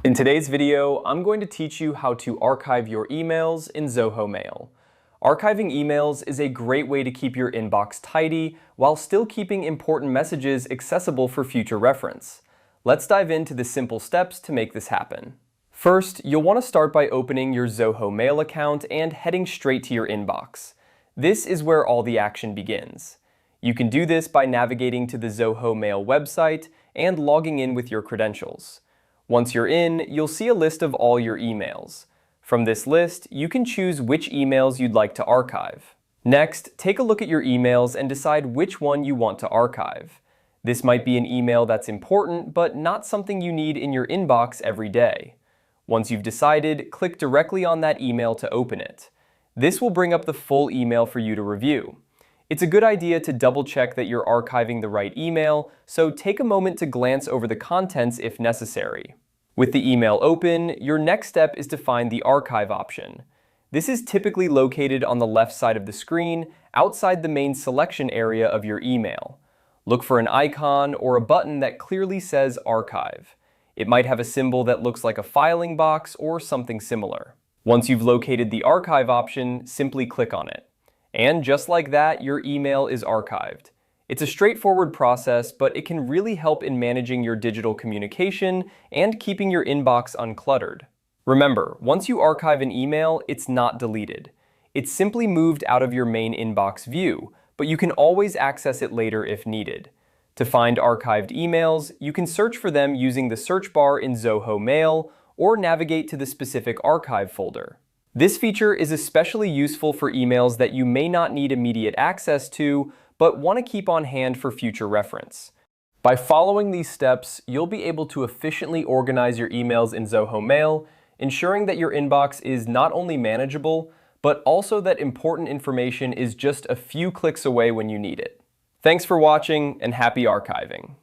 In today's video, I'm going to teach you how to archive your emails in Zoho Mail. Archiving emails is a great way to keep your inbox tidy while still keeping important messages accessible for future reference. Let's dive into the simple steps to make this happen. First, you'll want to start by opening your Zoho Mail account and heading straight to your inbox. This is where all the action begins. You can do this by navigating to the Zoho Mail website and logging in with your credentials. Once you're in, you'll see a list of all your emails. From this list, you can choose which emails you'd like to archive. Next, take a look at your emails and decide which one you want to archive. This might be an email that's important, but not something you need in your inbox every day. Once you've decided, click directly on that email to open it. This will bring up the full email for you to review. It's a good idea to double-check that you're archiving the right email, so take a moment to glance over the contents if necessary. With the email open, your next step is to find the archive option. This is typically located on the left side of the screen, outside the main selection area of your email. Look for an icon or a button that clearly says Archive. It might have a symbol that looks like a filing box or something similar. Once you've located the archive option, simply click on it. And just like that, your email is archived. It's a straightforward process, but it can really help in managing your digital communication and keeping your inbox uncluttered. Remember, once you archive an email, it's not deleted. It's simply moved out of your main inbox view, but you can always access it later if needed. To find archived emails, you can search for them using the search bar in Zoho Mail or navigate to the specific archive folder. This feature is especially useful for emails that you may not need immediate access to, but want to keep on hand for future reference. By following these steps, you'll be able to efficiently organize your emails in Zoho Mail, ensuring that your inbox is not only manageable, but also that important information is just a few clicks away when you need it. Thanks for watching, and happy archiving.